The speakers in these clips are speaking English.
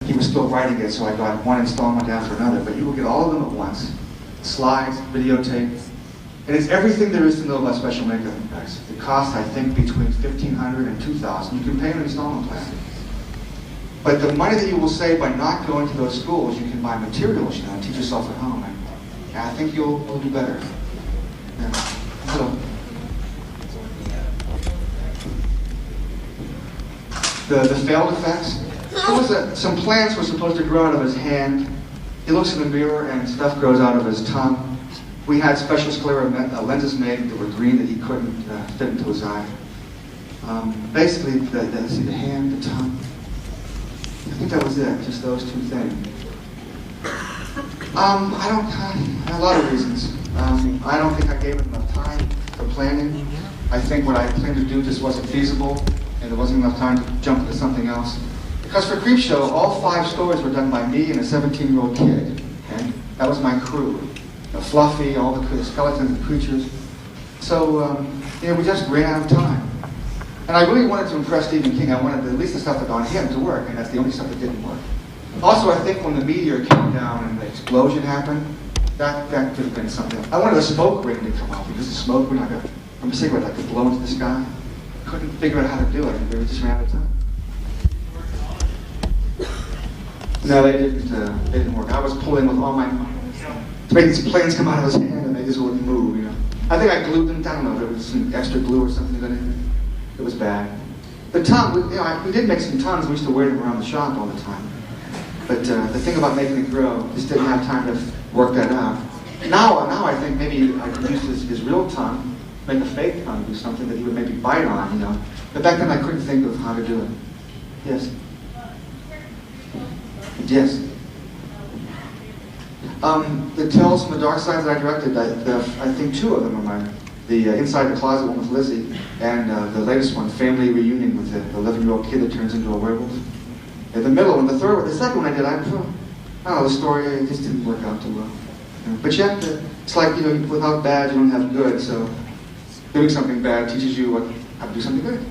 he was still writing it, so I got one installment after another. But you will get all of them at once. Slides, videotape. And it's everything there is to know about special makeup effects. It costs, I think, between $1,500 and $2,000. You can pay an installment plan. But the money that you will save by not going to those schools, you can buy materials, and teach yourself at home. And I think you'll do better. Yeah. So, the failed effects. There was some plants were supposed to grow out of his hand. He looks in the mirror and stuff grows out of his tongue. We had special sclera lenses made that were green that he couldn't fit into his eye. Basically, see the hand, the tongue. I think that was it, just those two things. A lot of reasons. I don't think I gave it enough time for planning. I think what I planned to do just wasn't feasible, and there wasn't enough time to jump into something else. Because for Creepshow, all 5 stories were done by me and a 17-year-old kid. Okay? That was my crew. Fluffy, all the skeletons and creatures. So, we just ran out of time. And I really wanted to impress Stephen King. I wanted at least the stuff that on him to work, and that's the only stuff that didn't work. Also, I think when the meteor came down and the explosion happened, that could have been something. I wanted a smoke ring to come off. Because the smoke ring, from a cigarette, I could blow into the sky. Couldn't figure out how to do it. We just ran out of time. No, they didn't work. I was pulling with all my to make these planes come out of his hand, and they just wouldn't move. I think I glued them down. I don't know if it was some extra glue or something. It was bad. The tongue, we did make some tongues. We used to wear them around the shop all the time. But the thing about making it grow, just didn't have time to work that out. Now I think maybe I could use his real tongue, make a fake tongue, do something that he would maybe bite on, But back then I couldn't think of how to do it. Yes. Yes. The Tales from the Dark Side that I directed, I think 2 of them are mine. The Inside the Closet one with Lizzie, and the latest one, Family Reunion, with the 11-year-old kid that turns into a werewolf. And the middle one, the third one, the second one I did, I don't know, the story it just didn't work out too well. But you have to, it's like, without bad, you don't have good, so doing something bad teaches you how to do something good.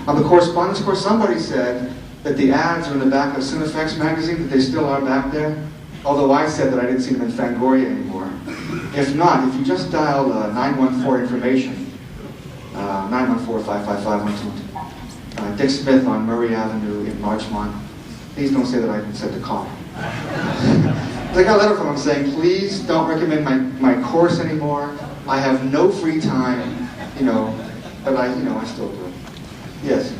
On the correspondence course, somebody said that the ads are in the back of Cinefex magazine, that they still are back there. Although I said that I didn't see them in Fangoria anymore. If not, if you just dial 914 information, 914-555-1222, Dick Smith on Murray Avenue in Larchmont, please don't say that I said to call. I got a letter from him saying, please don't recommend my course anymore. I have no free time, but I still do it. Yes.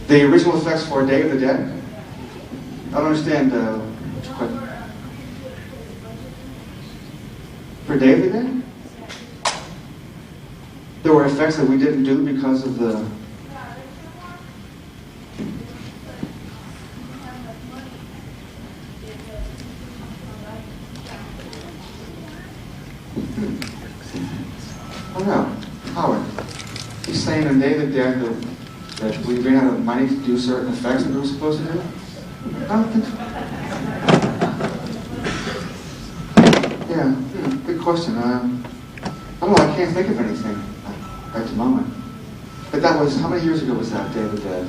The original effects for Day of the Dead? I don't understand which question. For Day of the Dead? There were effects that we didn't do because of the... Oh no, Howard. He's saying in Day of the Dead that we ran out of money to do certain effects that we were supposed to do? I don't think so. Yeah, good question. I don't know, I can't think of anything at the moment. But that was, how many years ago was that, Day of the Dead?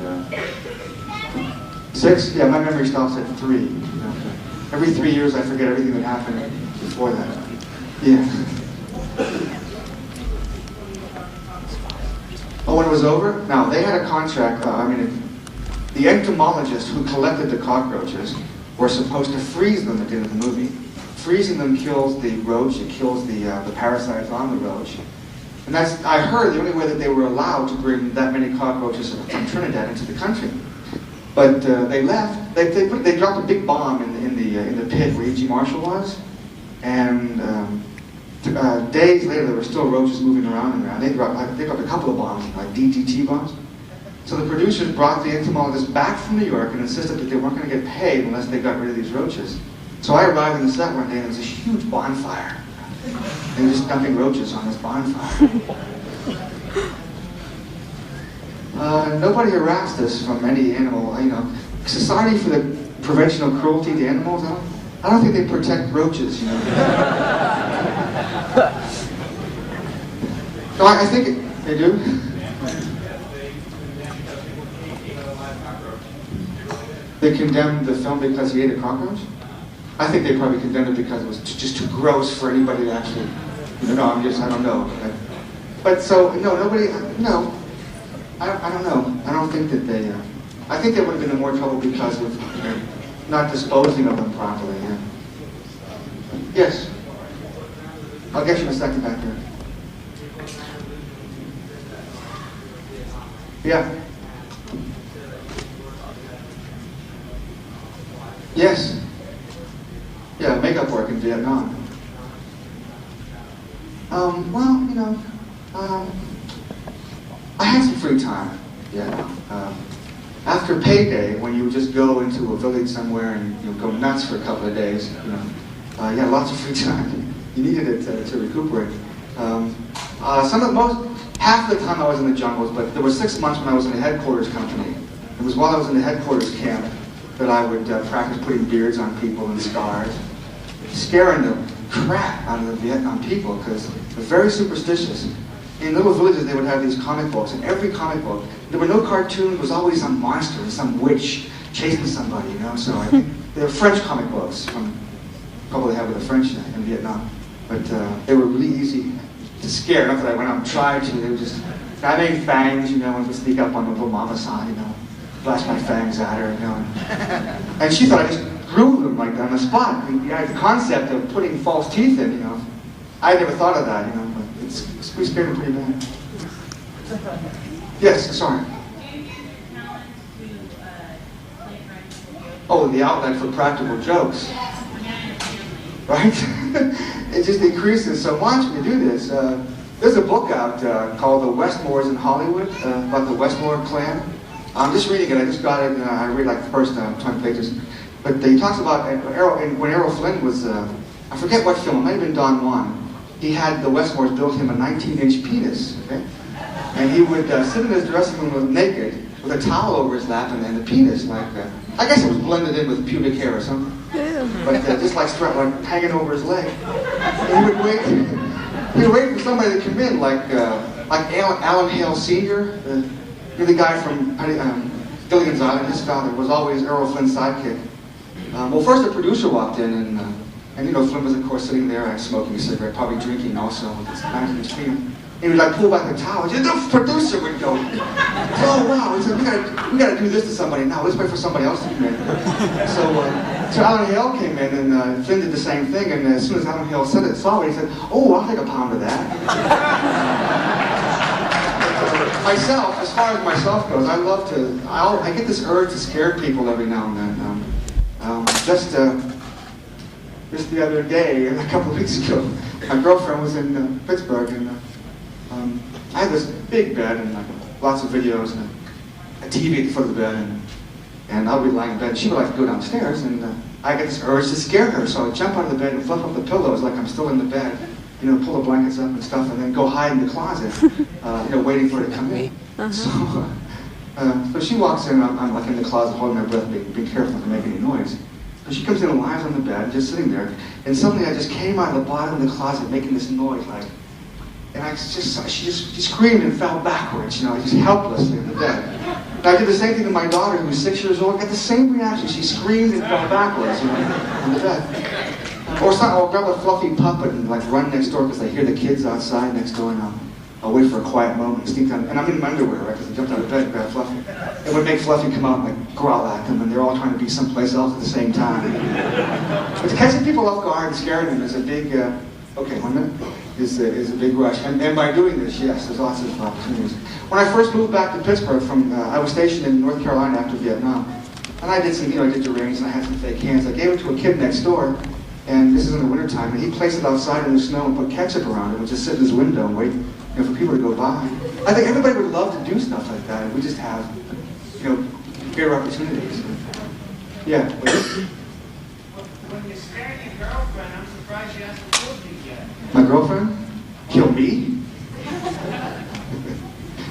6? Yeah, my memory stops at 3. Every 3 years I forget everything that happened before that. Yeah. Oh, when it was over? Now, they had a contract, the entomologists who collected the cockroaches were supposed to freeze them at the end of the movie. Freezing them kills the roach, it kills the parasites on the roach. And that's, I heard, the only way that they were allowed to bring that many cockroaches from Trinidad into the country. But they left, they dropped a big bomb in the pit where E.G. Marshall was, and days later, there were still roaches moving around and around. They dropped a couple of bombs, like DDT bombs. So the producers brought the entomologists back from New York and insisted that they weren't going to get paid unless they got rid of these roaches. So I arrived in the set one day and there was this huge bonfire. They were just dumping roaches on this bonfire. Nobody harassed us from any animal, Society for the Prevention of Cruelty to Animals, I don't think they protect roaches, No, I think they do. They condemned the film because he ate a cockroach? I think they probably condemned it because it was just too gross for anybody to actually, no, I don't know. But so, no, nobody, no. I don't know. I don't think that they, I think they would have been in more trouble because of not disposing of them properly, yeah. Yes. I'll get you in a second back there. Yeah. Yes. Yeah, makeup work in Vietnam. Well, I had some free time. Yeah. After payday, when you just go into a village somewhere and go nuts for a couple of days, you had lots of free time. You needed it to recuperate. Half the time I was in the jungles, but there were 6 months when I was in the headquarters company. It was while I was in the headquarters camp that I would practice putting beards on people and scars, scaring the crap out of the Vietnam people because they're very superstitious. In little villages, they would have these comic books, and every comic book, there were no cartoons, there was always some monster, some witch chasing somebody, So I think they were French comic books, from probably have with the French in Vietnam, but they were really easy to scare. Not that I went out and tried to. They were just, I made fangs, and would sneak up on the little mama side, flash my fangs at her, And she thought I just grew them like on the spot. The concept of putting false teeth in, I never thought of that, but we scared them pretty bad. Yes, sorry. Oh, the outlet for practical jokes. Right? It just increases so much when you do this. There's a book out called The Westmores in Hollywood, about the Westmore clan. I'm just reading it. I just got it, and I read like the first 20 pages. But he talks about when Errol Flynn was, I forget what film, it might have been Don Juan. He had the Westmores build him a 19-inch penis, okay? And he would sit in his dressing room naked with a towel over his lap and the penis, like, I guess it was blended in with pubic hair or something. But just like hanging over his leg. And he would wait for somebody to come in, like Alan Hale Sr., the guy from Gilligan's Island. His father was always Errol Flynn's sidekick. Well, first the producer walked in, and Flynn was, of course, sitting there smoking a cigarette, probably drinking also with his 19-inch penis. He would pull back the towel. The producer would go, "Oh wow!" He said, "We got to do this to somebody now. Let's wait for somebody else to come in." So Alan Hale came in, and Flynn did the same thing. And as soon as Alan Hale saw it, he said, "Oh, I'll take a pound of that." Myself, as far as myself goes, I love to. I get this urge to scare people every now and then. Just the other day, a couple of weeks ago, my girlfriend was in Pittsburgh, and I had this big bed and lots of videos and a TV at the foot of the bed, and I would be lying in bed, and she would like to go downstairs, and I get this urge to scare her, so I jump out of the bed and fluff up the pillows like I'm still in the bed, pull the blankets up and stuff, and then go hide in the closet, waiting for her to come in. So she walks in, I'm like in the closet holding my breath, being careful not to make any noise. So she comes in and lies on the bed, just sitting there, and suddenly I just came out of the bottom of the closet making this noise, and she screamed and fell backwards, just helplessly in the bed. And I did the same thing to my daughter, who was 6 years old, got the same reaction. She screamed and fell backwards, on the bed. Or I'll grab a fluffy puppet and run next door because I hear the kids outside next door, and I'll wait for a quiet moment and sneak down. And I'm in my underwear, right? Because I jumped out of bed and grabbed Fluffy. It would make Fluffy come out and growl at them, and they're all trying to be someplace else at the same time. But catching people off guard and scaring them is a big, okay, 1 minute, is a big rush. And by doing this, yes, there's lots of opportunities. When I first moved back to Pittsburgh I was stationed in North Carolina after Vietnam. And I did I did deranged, and I had some fake hands. I gave it to a kid next door, and this is in the wintertime, and he placed it outside in the snow and put ketchup around it, and would just sit in his window and wait for people to go by. I think everybody would love to do stuff like that, and we just have, bigger opportunities. Yeah. When you scared your girlfriend, I'm surprised she hasn't killed you yet. My girlfriend? Kill me?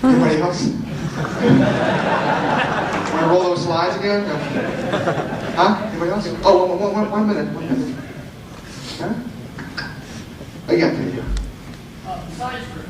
Anybody else? Want to roll those slides again? Huh? Anybody else? Oh, 1 minute. 1 minute. Huh? Oh, yeah, okay. Besides for